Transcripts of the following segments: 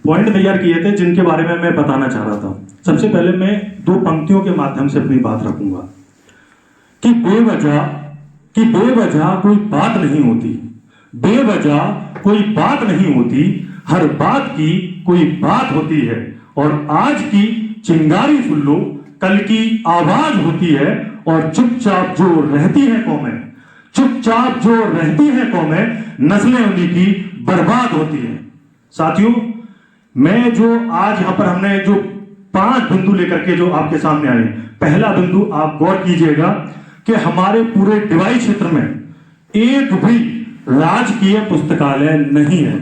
Point तैयार किए थे जिनके बारे में मैं बताना चाह रहा था। सबसे पहले मैं दो पंक्तियों के माध्यम से अपनी बात रखूंगा कि बेवजह कोई बात नहीं होती, बेवजह कोई बात नहीं होती, हर बात की कोई बात होती है। और आज की चिंगारी सुन लो, कल की आवाज होती है। और चुपचाप जो रहती है कौमें, चुपचाप जो रहती है कौमें, नस्लें उन्हीं की बर्बाद होती है। साथियों, मैं जो आज यहां पर हमने जो 5 बिंदु लेकर के जो आपके सामने आए, पहला बिंदु आप गौर कीजिएगा कि हमारे पूरे डिवाई क्षेत्र में एक भी राजकीय पुस्तकालय नहीं है।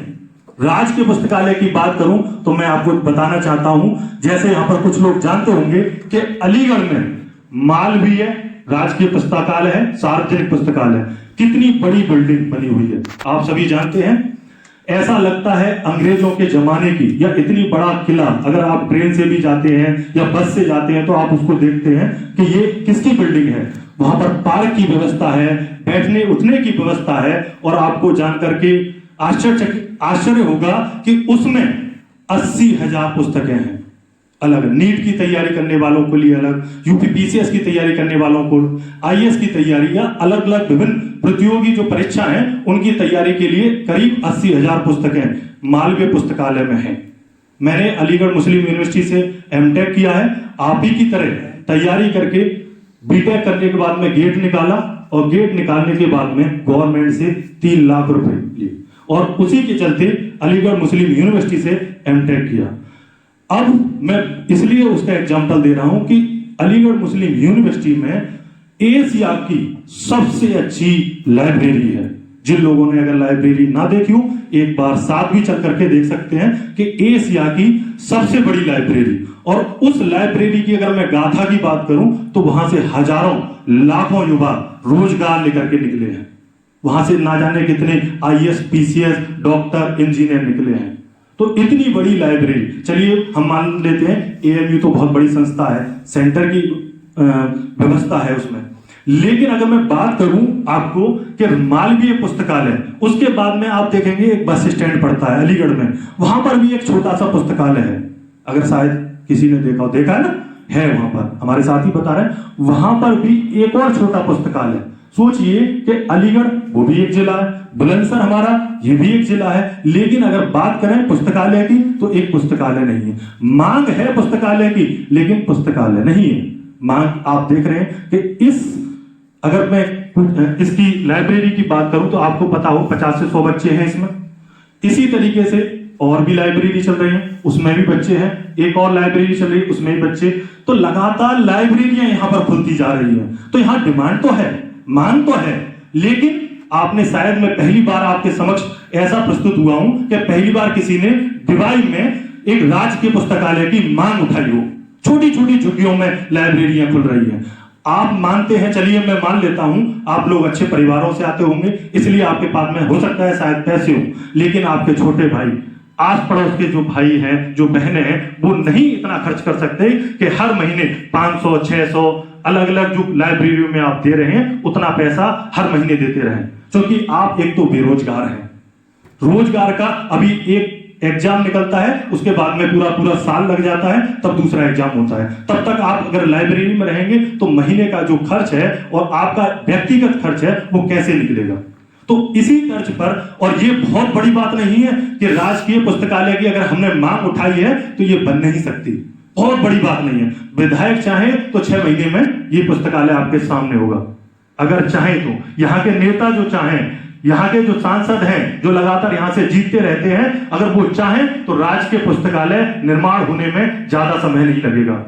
राजकीय पुस्तकालय की बात करूं तो मैं आपको बताना चाहता हूं, जैसे यहां पर कुछ लोग जानते होंगे कि अलीगढ़ में मालवीय राजकीय पुस्तकालय है, सार्वजनिक पुस्तकालय, कितनी बड़ी बिल्डिंग बनी हुई है आप सभी जानते हैं। ऐसा लगता है अंग्रेजों के जमाने की, या इतनी बड़ा किला। अगर आप ट्रेन से भी जाते हैं या बस से जाते हैं तो आप उसको देखते हैं कि ये किसकी बिल्डिंग है। वहां पर पार्क की व्यवस्था है, बैठने उठने की व्यवस्था है। और आपको जानकर के आश्चर्य होगा कि उसमें 80,000 पुस्तकें हैं। अलग नीट की तैयारी करने वालों के लिए अलग, यूपीपीसीएस की तैयारी करने वालों को, आईएएस की तैयारी, या अलग अलग विभिन्न प्रतियोगी जो परीक्षा हैं उनकी तैयारी के लिए करीब 80,000 पुस्तकें मालवीय पुस्तकालय में हैं। मैंने अलीगढ़ मुस्लिम यूनिवर्सिटी से एमटेक किया है। आप ही की तरह तैयारी करके बीटेक करने के बाद में गेट निकाला, और गेट निकालने के बाद में गवर्नमेंट से 3 लाख रुपए लिए, और उसी के चलते अलीगढ़ मुस्लिम यूनिवर्सिटी से एमटेक किया। अब मैं इसलिए उसका एग्जांपल दे रहा हूं कि अलीगढ़ मुस्लिम यूनिवर्सिटी में एशिया की सबसे अच्छी लाइब्रेरी है। जिन लोगों ने अगर लाइब्रेरी ना देखी हो, एक बार साथ भी चल करके देख सकते हैं कि एशिया की सबसे बड़ी लाइब्रेरी। और उस लाइब्रेरी की अगर मैं गाथा की बात करूं तो वहां से हजारों लाखों युवा रोजगार लेकर के निकले हैं। वहां से ना जाने कितने आईएएस, पीसीएस, डॉक्टर, इंजीनियर निकले हैं। तो इतनी बड़ी लाइब्रेरी, चलिए हम मान लेते हैं एएमयू तो बहुत बड़ी संस्था है, सेंटर की व्यवस्था है उसमें। लेकिन अगर मैं बात करूं आपको कि मालवीय पुस्तकालय, उसके बाद में आप देखेंगे एक बस स्टैंड पड़ता है अलीगढ़ में, वहां पर भी एक छोटा सा पुस्तकालय है। अगर शायद किसी ने देखा हो, देखा है ना, है वहां पर, हमारे साथी बता रहे हैं, वहां पर भी एक और छोटा पुस्तकालय। सोचिए कि अलीगढ़ वो भी एक जिला है, बुलंदशहर हमारा ये भी एक जिला है, लेकिन अगर बात करें पुस्तकालय की तो एक पुस्तकालय नहीं है। मांग है पुस्तकालय की, लेकिन पुस्तकालय नहीं है। मांग आप देख रहे हैं कि अगर मैं इसकी लाइब्रेरी की बात करूं तो आपको पता हो 50 से 100 बच्चे हैं इसमें। इसी तरीके से और भी लाइब्रेरी चल रही है, उसमें भी बच्चे हैं। एक और लाइब्रेरी चल रही है, उसमें भी बच्चे। तो लगातार लाइब्रेरियां यहां पर खुलती जा रही हैं। तो यहां डिमांड तो है, मांग तो है, लेकिन आपने शायद, मैं पहली बार आपके समक्ष ऐसा प्रस्तुत हुआ हूं कि पहली बार किसी ने डिवाई में एक राजकीय पुस्तकालय की मांग उठाई हो। छोटी छोटी झुग्गियों में लाइब्रेरियां खुल रही हैं। आप मानते हैं, चलिए मैं मान लेता हूं, आप लोग अच्छे परिवारों से आते होंगे, इसलिए आपके पास में हो सकता है शायद पैसे हो, लेकिन आपके छोटे भाई, आस पड़ोस के जो भाई हैं, जो बहनें हैं, वो नहीं इतना खर्च कर सकते कि हर महीने 500, 600 अलग अलग जो लाइब्रेरियों में आप दे रहे हैं उतना पैसा हर महीने देते रहें। क्योंकि आप एक तो बेरोजगार हैं, रोजगार का अभी एक एग्जाम निकलता है, उसके बाद में पूरा साल लग जाता है, तब दूसरा एग्जाम होता है। तब तक आप अगर लाइब्रेरी में रहेंगे तो महीने का जो खर्च है और आपका व्यक्तिगत खर्च है वो कैसे निकलेगा। तो इसी तर्ज पर, और ये बहुत बड़ी बात नहीं है कि राजकीय पुस्तकालय की अगर हमने मांग उठाई है तो ये बन नहीं सकती, बहुत बड़ी बात नहीं है। विधायक चाहे तो 6 महीने में ये पुस्तकालय आपके सामने होगा, अगर चाहे तो। यहाँ के नेता जो चाहें, यहाँ के जो सांसद हैं जो लगातार यहाँ से जीतते रहते हैं, अगर वो चाहें तो राजकीय पुस्तकालय निर्माण होने में ज्यादा समय नहीं लगेगा।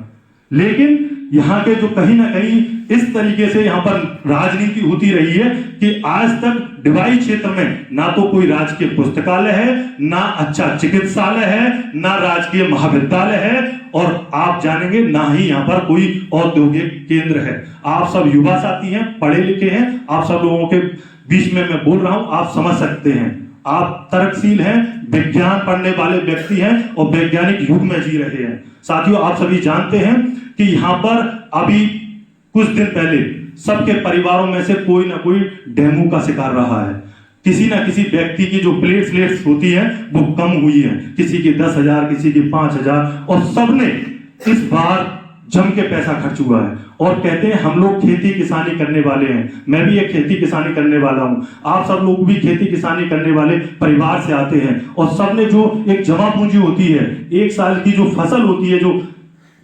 लेकिन यहाँ के जो कहीं ना कहीं इस तरीके से यहाँ पर राजनीति होती रही है कि आज तक डिवाई क्षेत्र में ना तो कोई राजकीय पुस्तकालय है, ना अच्छा चिकित्सालय है, ना राजकीय महाविद्यालय है, और आप जानेंगे ना ही यहाँ पर कोई औद्योगिक केंद्र है। आप सब युवा साथी हैं, पढ़े लिखे हैं, आप सब लोगों के बीच में मैं बोल रहा हूं, आप समझ सकते हैं, आप तर्कशील हैं, विज्ञान पढ़ने वाले व्यक्ति हैं और वैज्ञानिक युग में जी रहे हैं। साथियों, आप सभी जानते हैं कि यहां पर अभी कुछ दिन पहले सबके परिवारों में से कोई ना कोई डेंगू का शिकार रहा है। किसी ना किसी व्यक्ति की जो प्लेटलेट्स होती है वो कम हुई है, किसी की 10,000, किसी की 5,000, और सबने इस बार जम के पैसा खर्च हुआ है। और कहते हैं हम लोग खेती किसानी करने वाले हैं, मैं भी एक खेती किसानी करने वाला हूं, आप सब लोग भी खेती किसानी करने वाले परिवार से आते हैं, और सबने जो एक जमा पूंजी होती है, एक साल की जो फसल होती है, जो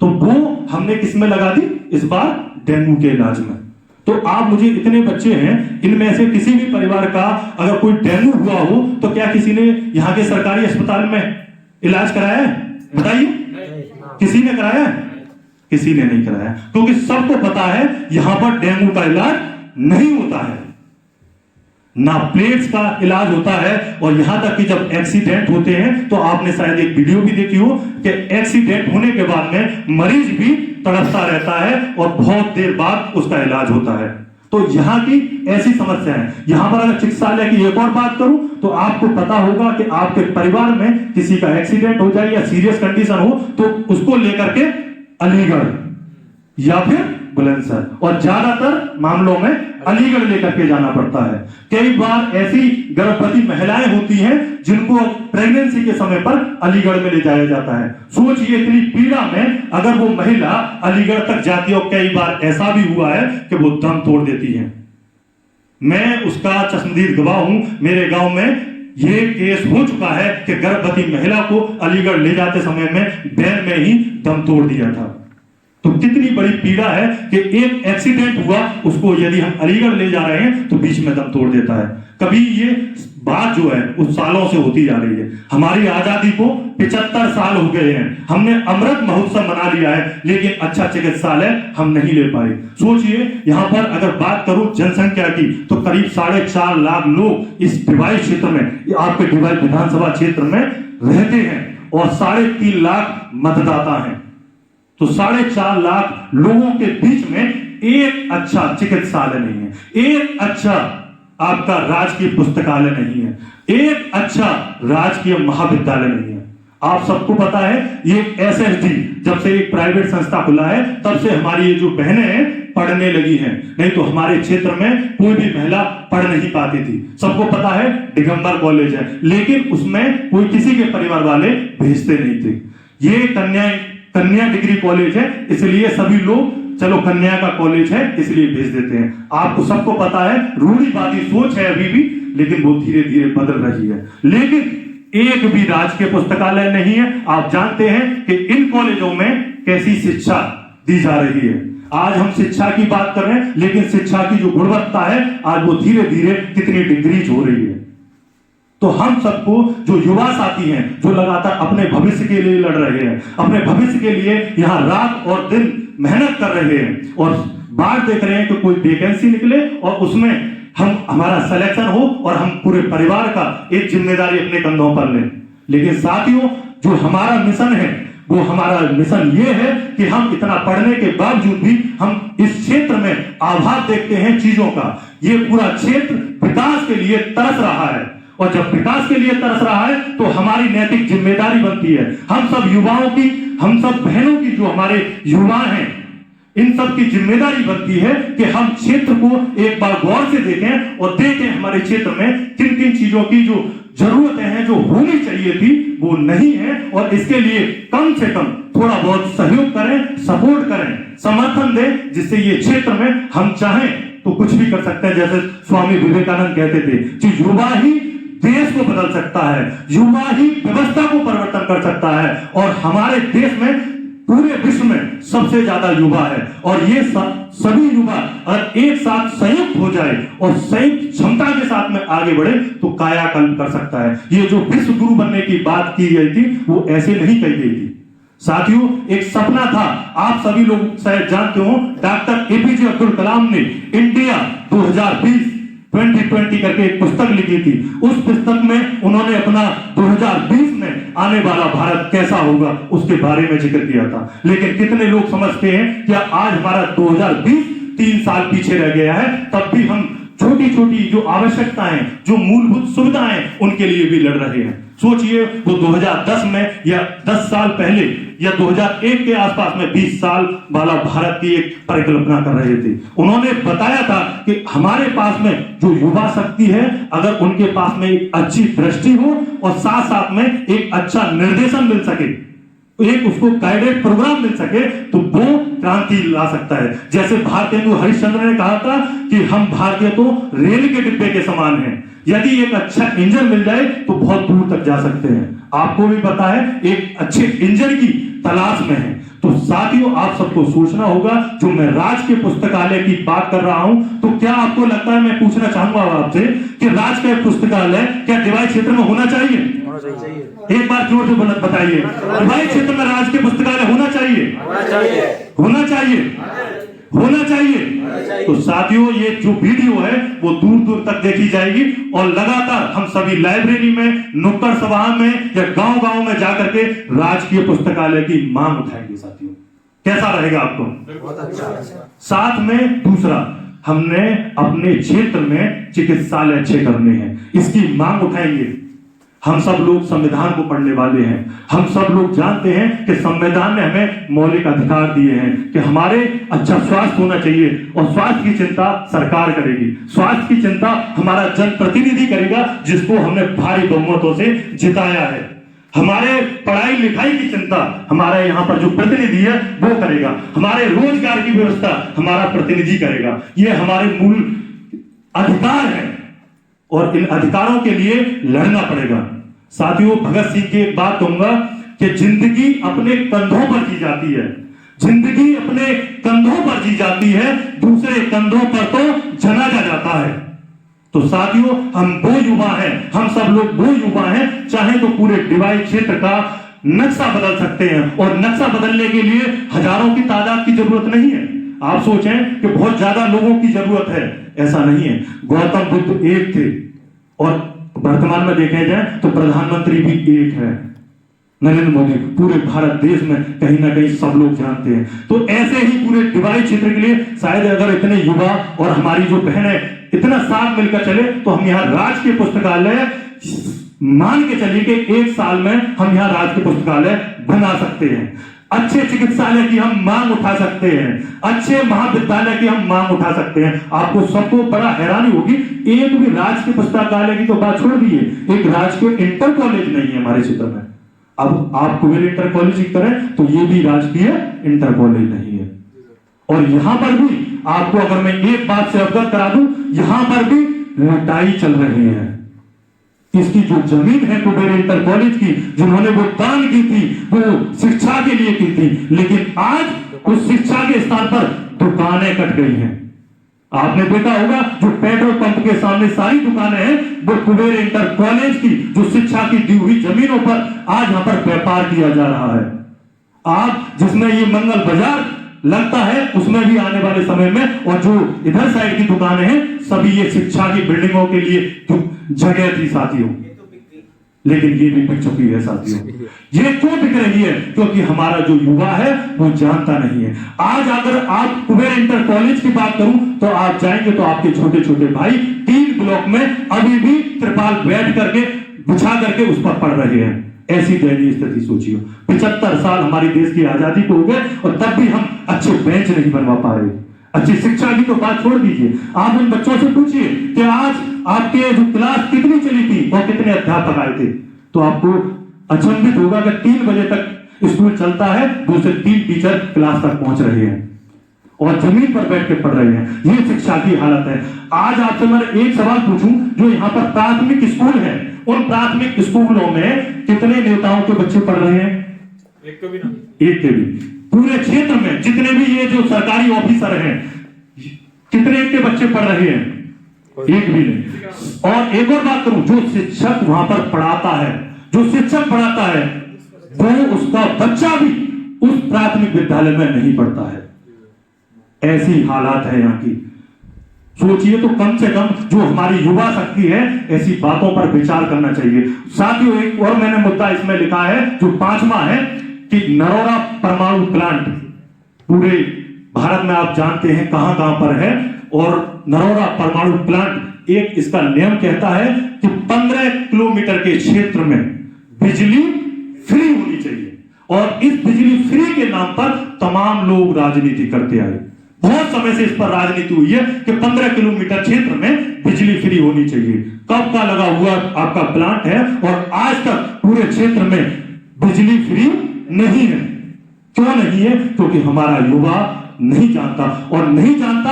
तो वो हमने किस में लगा दी इस बार? डेंगू के इलाज में। तो आप मुझे, इतने बच्चे हैं, इनमें से किसी भी परिवार का अगर कोई डेंगू हुआ हो तो क्या किसी ने यहाँ के सरकारी अस्पताल में इलाज कराया है? बताइए, किसी ने कराया है? किसी ने नहीं कराया, क्योंकि सबको पता है यहां पर डेंगू का इलाज नहीं होता है, ना प्लेट्स का इलाज होता है। और यहां तक कि जब एक्सीडेंट होते हैं तो आपने शायद एक वीडियो भी देखी हो कि एक्सीडेंट होने के बाद में मरीज भी तड़पता रहता है और बहुत देर बाद उसका इलाज होता है। तो यहाँ की ऐसी समस्या है। यहां पर अगर चिकित्सालय की एक और बात करूं तो आपको पता होगा कि आपके परिवार में किसी का एक्सीडेंट हो जाए या सीरियस कंडीशन हो तो उसको लेकर के अलीगढ़ या फिर बुलंदशहर, और ज्यादातर मामलों में अलीगढ़ लेकर के जाना पड़ता है। कई बार ऐसी गर्भवती महिलाएं होती हैं जिनको प्रेगनेंसी के समय पर अलीगढ़ में ले जाया जाता है। सोचिए इतनी पीड़ा में अगर वो महिला अलीगढ़ तक जाती है, और कई बार ऐसा भी हुआ है कि वो दम तोड़ देती है। मैं उसका चश्मदीद गवाह हूं। मेरे गांव में ये केस हो चुका है कि गर्भवती महिला को अलीगढ़ ले जाते समय में वैन में ही दम तोड़ दिया था। तो कितनी बड़ी पीड़ा है कि एक एक्सीडेंट हुआ, उसको यदि हम अलीगढ़ ले जा रहे हैं तो बीच में दम तोड़ देता है। कभी ये बात जो है उस सालों से होती जा रही है। हमारी आजादी को 75 साल हो गए हैं, हमने अमृत महोत्सव मना लिया है, लेकिन अच्छा चिकित्सालय हम नहीं ले पाए। सोचिए यहाँ पर अगर बात करूं जनसंख्या की तो करीब 4.5 लाख लोग इस डिवाइस क्षेत्र में, आपके डिवाइस विधानसभा क्षेत्र में रहते हैं, और 3.5 लाख मतदाता हैं। तो 4.5 लाख लोगों के बीच में एक अच्छा चिकित्सालय नहीं है, एक अच्छा आपका राजकीय पुस्तकालय नहीं है, एक अच्छा राजकीय महाविद्यालय नहीं है। आप सबको पता है ये SSD जब से एक प्राइवेट संस्था खुला है तब से हमारी ये जो बहनें हैं पढ़ने लगी हैं, नहीं तो हमारे क्षेत्र में कोई भी महिला पढ़ नहीं पाती थी। सबको पता है दिगंबर कॉलेज है, लेकिन उसमें कोई किसी के परिवार वाले भेजते नहीं थे। ये कन्या डिग्री कॉलेज है, इसलिए सभी लोग चलो कन्या का कॉलेज है इसलिए भेज देते हैं। आपको सबको पता है रूढ़िवादी सोच है अभी भी, लेकिन वो धीरे धीरे बदल रही है। लेकिन एक भी राजकीय पुस्तकालय नहीं है। आप जानते हैं कि इन कॉलेजों में कैसी शिक्षा दी जा रही है। आज हम शिक्षा की बात कर रहे हैं, लेकिन शिक्षा की जो गुणवत्ता है आज वो धीरे धीरे कितनी डिग्रीज हो रही है। तो हम सबको जो युवा साथी हैं, जो लगातार अपने भविष्य के लिए लड़ रहे हैं, अपने भविष्य के लिए यहाँ रात और दिन मेहनत कर रहे हैं, और बात देख रहे हैं कि कोई वैकेंसी निकले और उसमें हमारा सिलेक्शन हो और हम पूरे परिवार का एक जिम्मेदारी अपने कंधों पर लें। लेकिन साथियों, जो हमारा मिशन है वो हमारा मिशन ये है कि हम इतना पढ़ने के बावजूद भी हम इस क्षेत्र में अभाव देखते हैं चीजों का। ये पूरा क्षेत्र विकास के लिए तरस रहा है, और जब विकास के लिए तरस रहा है तो हमारी नैतिक जिम्मेदारी बनती है, हम सब युवाओं की, हम सब बहनों की, जो हमारे युवा हैं, इन सब की जिम्मेदारी बनती है कि हम क्षेत्र को एक बार गौर से देखें और देखें हमारे क्षेत्र में किन किन चीजों की जो जरूरतें हैं, जो होनी चाहिए थी वो नहीं है, और इसके लिए कम से कम थोड़ा बहुत सहयोग करें, सपोर्ट करें, समर्थन दें, जिससे ये क्षेत्र में हम चाहें तो कुछ भी कर सकते हैं। जैसे स्वामी विवेकानंद कहते थे कि युवा ही देश को बदल सकता है, युवा ही व्यवस्था को परिवर्तन कर सकता है, और हमारे देश में पूरे विश्व में सबसे ज्यादा युवा है, और ये सभी युवा अगर एक साथ संयुक्त हो जाए और संयुक्त क्षमता के साथ में आगे बढ़े तो कायाकल्प कर सकता है। ये जो विश्व गुरु बनने की बात की गई थी वो ऐसे नहीं कही गई थी साथियों, एक सपना था। आप सभी लोग शायद जानते हो, डॉक्टर APJ अब्दुल कलाम ने इंडिया 2020 करके एक पुस्तक लिखी थी। उस पुस्तक में उन्होंने अपना 2020 में आने वाला भारत कैसा होगा उसके बारे में जिक्र किया था। लेकिन कितने लोग समझते हैं कि आज हमारा 2020 3 साल पीछे रह गया है, तब भी हम छोटी छोटी जो आवश्यकताएं, जो मूलभूत सुविधाएं, उनके लिए भी लड़ रहे हैं। सोचिए, वो 2010 में या 10 साल पहले या 2001 के आसपास में 20 साल वाला भारत की एक परिकल्पना कर रहे थे। उन्होंने बताया था कि हमारे पास में जो युवा शक्ति है, अगर उनके पास में एक अच्छी दृष्टि हो और साथ साथ में एक अच्छा निर्देशन मिल सके, एक उसको गाइडेड प्रोग्राम मिल सके, तो वो क्रांति ला सकता है। जैसे भारतेंदु हरिश्चंद्र ने कहा था कि हम भारतीय तो रेल के डिब्बे के समान हैं, यदि एक अच्छा इंजन मिल जाए तो बहुत दूर तक जा सकते हैं। आपको भी पता है, एक अच्छे इंजन की तलाश में है। तो साथियों, आप सबको सोचना होगा। जो मैं राजकीय पुस्तकालय की बात कर रहा हूं, तो क्या आपको लगता है, मैं पूछना चाहूंगा आपसे कि राजकीय पुस्तकालय क्या डिवाइस क्षेत्र में होना चाहिए? एक बार जोर से बताइए, डिवाइस क्षेत्र में राजकीय पुस्तकालय होना चाहिए? होना चाहिए? होना चाहिए। तो साथियों, ये जो वीडियो है वो दूर दूर तक देखी जाएगी और लगातार हम सभी लाइब्रेरी में, नुक्कड़ सभा में या गांव गांव में जाकर के राजकीय पुस्तकालय की मांग उठाएंगे। साथियों, कैसा रहेगा आपको? बहुत अच्छा। साथ में दूसरा, हमने अपने क्षेत्र में चिकित्सालय अच्छे करने हैं, इसकी मांग उठाएंगे। हम सब लोग संविधान को पढ़ने वाले हैं। हम सब लोग जानते हैं कि संविधान ने हमें मौलिक अधिकार दिए हैं कि हमारे अच्छा स्वास्थ्य होना चाहिए, और स्वास्थ्य की चिंता सरकार करेगी। स्वास्थ्य की चिंता हमारा जनप्रतिनिधि करेगा, जिसको हमने भारी बहुमतों से जिताया है। हमारे पढ़ाई लिखाई की चिंता हमारा यहाँ पर जो प्रतिनिधि है वो करेगा। हमारे रोजगार की व्यवस्था हमारा प्रतिनिधि करेगा। ये हमारे मूल अधिकार है और इन अधिकारों के लिए लड़ना पड़ेगा। साथियों, भगत सिंह की एक बात कहूंगा कि जिंदगी अपने कंधों पर जी जाती है। जिंदगी अपने कंधों पर जी जाती है, दूसरे कंधों पर तो जनाजा जाता है। तो साथियों, हम वो युवा हैं, हम सब लोग वो युवा हैं, चाहे तो पूरे डिवाइस क्षेत्र का नक्शा बदल सकते हैं, और नक्शा बदलने के लिए हजारों की तादाद की जरूरत नहीं है। आप सोचें कि बहुत ज्यादा लोगों की जरूरत है, ऐसा नहीं है। गौतम बुद्ध एक थे, और वर्तमान में देखे जाए तो प्रधानमंत्री भी एक है, नरेंद्र मोदी। पूरे भारत देश में कहीं ना कहीं सब लोग जानते हैं। तो ऐसे ही पूरे डिवाइस क्षेत्र के लिए शायद अगर इतने युवा और हमारी जो बहनें इतना साथ मिलकर चले, तो हम यहाँ राजकीय पुस्तकालय, मान के चलिए कि 1 साल में हम यहाँ राजकीय पुस्तकालय बना सकते हैं। अच्छे चिकित्सालय की हम मांग उठा सकते हैं, अच्छे महाविद्यालय की हम मांग उठा सकते हैं। आपको सबको बड़ा हैरानी होगी, एक भी राजकीय पुस्तकालय की तो बात छोड़ दीजिए, एक राजकीय इंटर कॉलेज नहीं है हमारे क्षेत्र में। अब आप कुबेर इंटर कॉलेज की करें तो ये भी राजकीय इंटर कॉलेज नहीं है। और यहां पर भी आपको अगर मैं एक बात से अवगत करा दूं, यहां पर भी लड़ाई चल रही है। इसकी जो जमीन है कुबेर इंटर कॉलेज की, जिन्होंने वो दान की थी, वो शिक्षा के लिए की थी, लेकिन आज उस शिक्षा के स्थान पर दुकानें कट गई हैं। आपने देखा होगा, जो पेट्रोल पंप के सामने सारी दुकानें हैं, वो कुबेर इंटर कॉलेज की जो शिक्षा की दी हुई जमीनों पर आज यहां पर व्यापार किया जा रहा है। आज जिसमें ये मंगल बाजार लगता है, उसमें भी आने वाले समय में, और जो इधर साइड की दुकानें हैं, सभी ये शिक्षा की बिल्डिंगों के लिए जगह थी साथियों, लेकिन ये भी बिक चुकी है साथियों। ये क्यों बिक रही है? क्योंकि हमारा जो युवा है वो जानता नहीं है। आज अगर आप कुबेर इंटर कॉलेज की बात करूं तो आप जाएंगे तो आपके छोटे छोटे भाई 3 ब्लॉक में अभी भी त्रिपाल बैठ करके बिछा करके उस पर पढ़ रहे हैं। ऐसी दयनीय स्थिति सोचिए। 75 साल हमारी देश की आजादी को हो गए और तब भी हम अच्छे बेंच नहीं बनवा पा रहे। अच्छी शिक्षा की तो बात छोड़ दीजिए, आप इन बच्चों से पूछिए कि आज आपके जो क्लास कितनी चली थी और कितने अध्यापक आए थे, तो आपको अचंभित होगा कि 3 बजे तक स्कूल चलता है, 2 से 3 टीचर क्लास तक पहुंच रहे हैं और जमीन पर बैठ के पढ़ रहे हैं। ये शिक्षा की हालत है। आज आपसे मैं एक सवाल पूछूं, जो यहाँ पर प्राथमिक स्कूल है, उन प्राथमिक स्कूलों में कितने नेताओं के बच्चे पढ़ रहे हैं? एक के भी। पूरे क्षेत्र में जितने भी ये जो सरकारी ऑफिसर हैं, कितने के बच्चे पढ़ रहे हैं? एक भी नहीं। और एक और बात करूं, जो शिक्षक वहां पर पढ़ाता है, जो शिक्षक पढ़ाता है, वो उसका बच्चा भी उस प्राथमिक विद्यालय में नहीं पढ़ता है। ऐसी हालात है यहाँ की। सोचिए तो कम से कम जो हमारी युवा शक्ति है, ऐसी बातों पर विचार करना चाहिए। साथियों, एक और मैंने मुद्दा इसमें लिखा है जो 5वां है कि नरोरा परमाणु प्लांट पूरे भारत में आप जानते हैं कहां कहां पर है, और नरोरा परमाणु प्लांट एक इसका नियम कहता है कि 15 किलोमीटर के क्षेत्र में बिजली फ्री होनी चाहिए, और इस बिजली फ्री के नाम पर तमाम लोग राजनीति करते आए। बहुत समय से इस पर राजनीति हुई है कि 15 किलोमीटर क्षेत्र में बिजली फ्री होनी चाहिए। कब का लगा हुआ आपका प्लांट है और आज तक पूरे क्षेत्र में बिजली फ्री नहीं है। क्यों नहीं है? क्योंकि हमारा युवा नहीं जानता, और नहीं जानता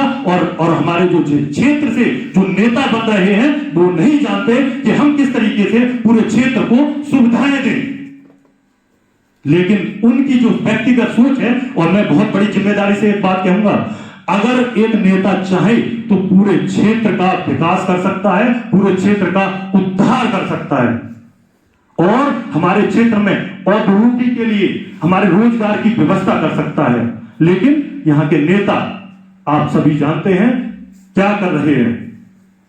और हमारे जो क्षेत्र से जो नेता बन रहे हैं वो नहीं जानते कि हम किस तरीके से पूरे क्षेत्र को सुविधाएं दें। लेकिन उनकी जो व्यक्तिगत सोच है, और मैं बहुत बड़ी जिम्मेदारी से एक बात कहूंगा, अगर एक नेता चाहे तो पूरे क्षेत्र का विकास कर सकता है, पूरे क्षेत्र का उद्धार कर सकता है, और हमारे क्षेत्र में औद्योगिक के लिए हमारे रोजगार की व्यवस्था कर सकता है। लेकिन यहाँ के नेता आप सभी जानते हैं क्या कर रहे हैं।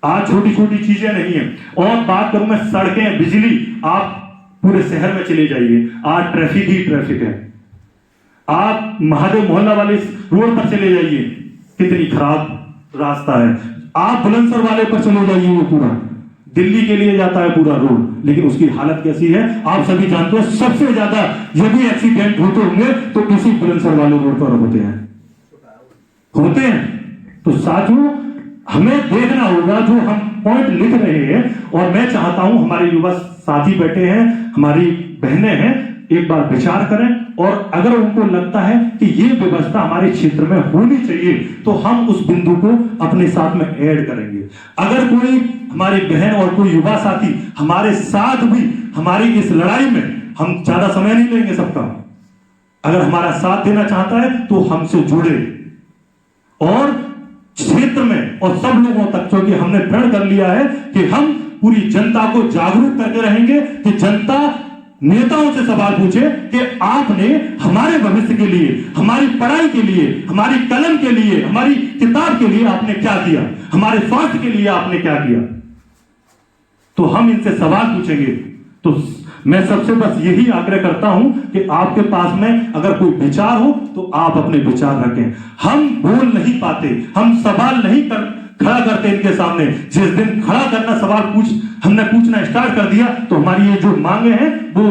आज छोटी छोटी चीजें नहीं है। और बात करूं मैं सड़कें, बिजली, आप पूरे शहर में चले जाइए, आज ट्रैफिक ही ट्रैफिक है। आप महादेव मोहल्ला वाले रोड पर चले जाइए, कितनी खराब रास्ता है। आप बुलंदशहर वाले पर चले जाइए, वो पूरा दिल्ली के लिए जाता है पूरा रोड, लेकिन उसकी हालत कैसी है आप सभी जानते हैं। सबसे ज्यादा यदि एक्सीडेंट होते होंगे तो इसी बुलंदशहर वाले रोड पर होते हैं। तो साथियों, हमें देखना होगा जो हम पॉइंट लिख रहे हैं, और मैं चाहता हूं हमारे युवा साथी बैठे हैं, हमारी बहनें हैं, एक बार विचार करें, और अगर उनको लगता है कि ये व्यवस्था हमारे क्षेत्र में होनी चाहिए तो हम उस बिंदु को अपने साथ में ऐड करेंगे। अगर कोई हमारी बहन और कोई युवा साथी हमारे साथ भी हमारी इस लड़ाई में, हम ज्यादा समय नहीं लेंगे सबका, अगर हमारा साथ देना चाहता है तो हमसे जुड़े, और क्षेत्र में और सब लोगों तक, क्योंकि हमने प्रण कर लिया है कि हम पूरी जनता को जागरूक करके रहेंगे कि जनता नेताओं से सवाल पूछे कि आपने हमारे भविष्य के लिए, हमारी पढ़ाई के लिए, हमारी कलम के लिए, हमारी किताब के लिए आपने क्या किया, हमारे स्वास्थ्य के लिए आपने क्या किया। तो हम इनसे सवाल पूछेंगे। तो मैं सबसे बस यही आग्रह करता हूं कि आपके पास में अगर कोई विचार हो तो आप अपने विचार रखें। हम बोल नहीं पाते, हम सवाल नहीं खड़ा करते इनके सामने। जिस दिन खड़ा करना सवाल हमने पूछना स्टार्ट कर दिया तो हमारी ये जो मांगे हैं वो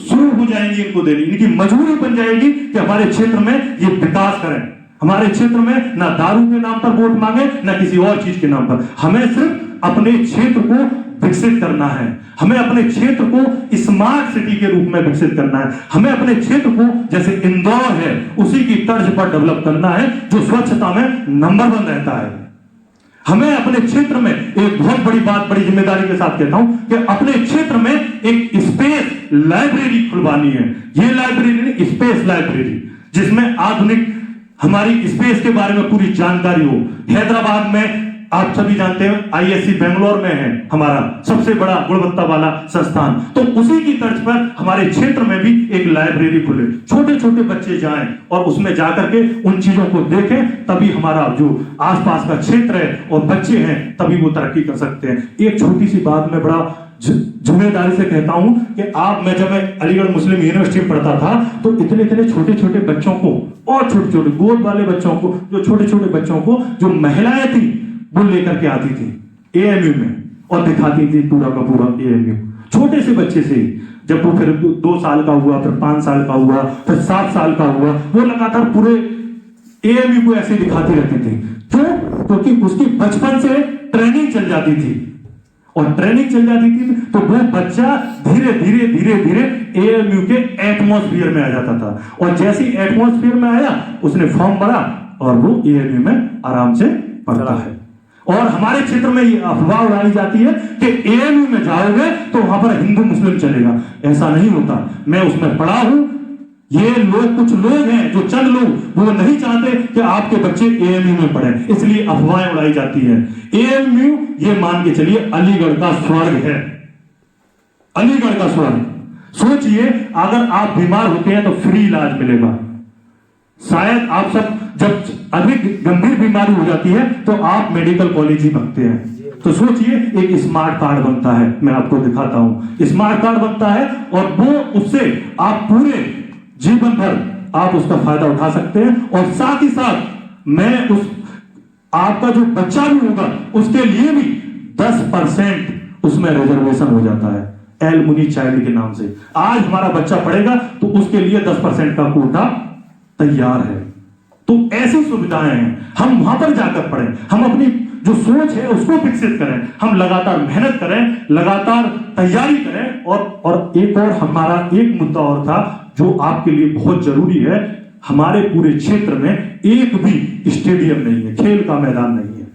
शुरू हो जाएंगी इनको देनी, इनकी मजबूरी बन जाएगी कि हमारे क्षेत्र में ये विकास करें। हमारे क्षेत्र में ना दारू के नाम पर वोट मांगे, ना किसी और चीज के नाम पर। हमें सिर्फ अपने क्षेत्र को विकसित करना है, हमें अपने क्षेत्र को स्मार्ट सिटी के रूप में विकसित करना है, हमें अपने क्षेत्र को जैसे इंदौर है उसी की तर्ज पर डेवलप करना है जो स्वच्छता में नंबर 1 रहता है। हमें अपने क्षेत्र में एक बहुत बड़ी बात, बड़ी जिम्मेदारी के साथ कहता हूं कि अपने क्षेत्र में एक स्पेस लाइब्रेरी खुलवानी है। ये लाइब्रेरी स्पेस लाइब्रेरी, जिसमें आधुनिक हमारी स्पेस के बारे में पूरी जानकारी हो। हैदराबाद में आप सभी जानते हैं आईएससी बेंगलोर में है हमारा सबसे बड़ा गुणवत्ता वाला संस्थान, तो उसी की तर्ज पर हमारे क्षेत्र में भी एक लाइब्रेरी खुले, छोटे छोटे बच्चे जाएं और उसमें जाकर के उन चीजों को देखें, तभी हमारा जो आसपास का क्षेत्र है और बच्चे हैं तभी वो तरक्की कर सकते हैं। एक छोटी सी बात मैं बड़ा जिम्मेदारी से कहता हूं कि जब मैं अलीगढ़ मुस्लिम यूनिवर्सिटी में पढ़ता था तो इतने इतने छोटे छोटे बच्चों को, और छोटे छोटे गोद वाले बच्चों को, जो छोटे छोटे बच्चों को जो महिलाएं थी वो लेकर के आती थी एएमयू में और दिखाती थी पूरा का पूरा एएमयू, छोटे से बच्चे से ही। जब वो फिर 2 साल का हुआ, फिर 5 साल का हुआ, फिर 7 साल का हुआ, वो लगातार पूरे एएमयू को ऐसे दिखाती रहती थी। क्यों? क्योंकि उसकी बचपन से ट्रेनिंग चल जाती थी, और ट्रेनिंग चल जाती थी तो वो बच्चा धीरे धीरे धीरे धीरे एएमयू के एटमॉस्फेयर में आ जाता था, और जैसे ही एटमॉस्फेयर में आया उसने फॉर्म भरा और वो एएमयू में आराम से पढ़ता है। और हमारे क्षेत्र में ये अफवाह उड़ाई जाती है कि एएमयू में जाओगे तो वहां पर हिंदू मुस्लिम चलेगा। ऐसा नहीं होता, मैं उसमें पढ़ा हूं। ये लोग, कुछ लोग हैं जो चंद लोग, वो नहीं चाहते कि आपके बच्चे एएमयू में पढ़ें, इसलिए अफवाहें उड़ाई जाती है। एएमयू ये मान के चलिए अलीगढ़ का स्वर्ग है, अलीगढ़ का स्वर्ग। सोचिए अगर आप बीमार होते हैं तो फ्री इलाज मिलेगा। शायद आप सब जब अधिक गंभीर बीमारी हो जाती है तो आप मेडिकल कॉलेज ही भागते हैं। तो सोचिए एक स्मार्ट कार्ड बनता है, मैं आपको दिखाता हूं। स्मार्ट कार्ड बनता है और वो उससे आप पूरे जीवन भर आप उसका फायदा उठा सकते हैं। और साथ ही साथ मैं उस आपका जो बच्चा भी होगा उसके लिए भी 10% उसमें रिजर्वेशन हो जाता है एलमुनी चाइल्ड के नाम से। आज हमारा बच्चा पढ़ेगा तो उसके लिए 10% का कोटा तैयार है। तो ऐसी सुविधाएं हैं, हम वहां पर जाकर पढ़ें, हम अपनी जो सोच है उसको विकसित करें, हम लगातार मेहनत करें, लगातार तैयारी करें। और एक और हमारा एक मुद्दा और था जो आपके लिए बहुत जरूरी है। हमारे पूरे क्षेत्र में एक भी स्टेडियम नहीं है, खेल का मैदान नहीं है,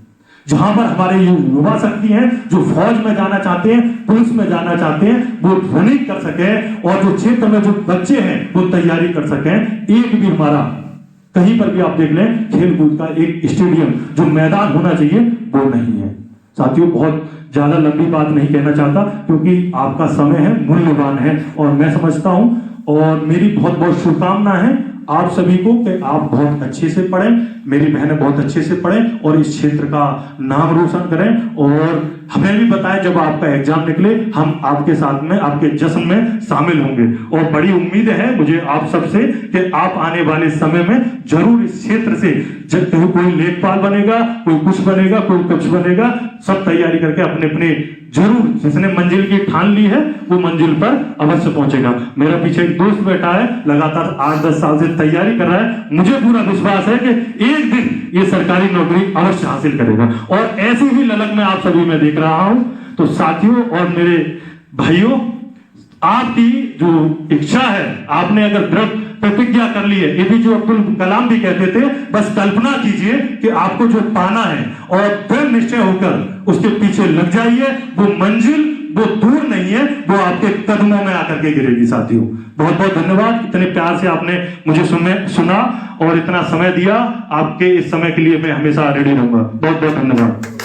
जहां पर हमारे युवा शक्ति हैं जो फौज में जाना चाहते हैं, पुलिस में जाना चाहते हैं, वो रनिंग कर सके, और जो क्षेत्र में जो बच्चे हैं वो तैयारी कर सकें। एक भी हमारा कहीं पर भी आप देख लें खेल कूद का एक स्टेडियम जो मैदान होना चाहिए वो नहीं है। साथियों, बहुत ज्यादा लंबी बात नहीं कहना चाहता क्योंकि आपका समय है, मूल्यवान है, और मैं समझता हूं, और मेरी बहुत बहुत शुभकामना है आप सभी को कि आप बहुत अच्छे से पढ़ें, मेरी बहनें बहुत अच्छे से पढ़ें और इस क्षेत्र का नाम रोशन करें। और हमें भी बताएं जब आपका एग्जाम निकले, हम आपके साथ में, आपके जश्न में शामिल होंगे। और बड़ी उम्मीद है मुझे आप सबसे कि आप आने वाले समय में जरूर इस क्षेत्र से, जब कहीं कोई लेखपाल बनेगा, कोई कुछ बनेगा, कोई कुछ बनेगा, सब तैयारी करके अपने अपने जरूर जिसने मंजिल की ठान ली है वो मंजिल पर अवश्य पहुंचेगा। मेरा पीछे एक दोस्त बैठा है, लगातार 8-10 साल से तैयारी कर रहा है, मुझे पूरा विश्वास है कि एक दिन ये सरकारी नौकरी अवश्य हासिल करेगा। और ऐसी ही ललक मैं आप सभी में देख रहा हूं। तो साथियों और मेरे भाइयों, आपकी जो इच्छा है, आपने अगर दृढ़ प्रतिज्ञा कर ली है, एपीजे अब्दुल कलाम भी कहते थे, बस कल्पना कीजिए कि आपको जो पाना है और दृढ़ निश्चय होकर उसके पीछे लग जाइए। वो मंजिल वो दूर नहीं है, वो आपके कदमों में आकर के गिरेगी। साथियों, बहुत बहुत धन्यवाद, इतने प्यार से आपने मुझे सुना और इतना समय दिया। आपके इस समय के लिए मैं हमेशा रेडी रहूंगा। बहुत बहुत धन्यवाद।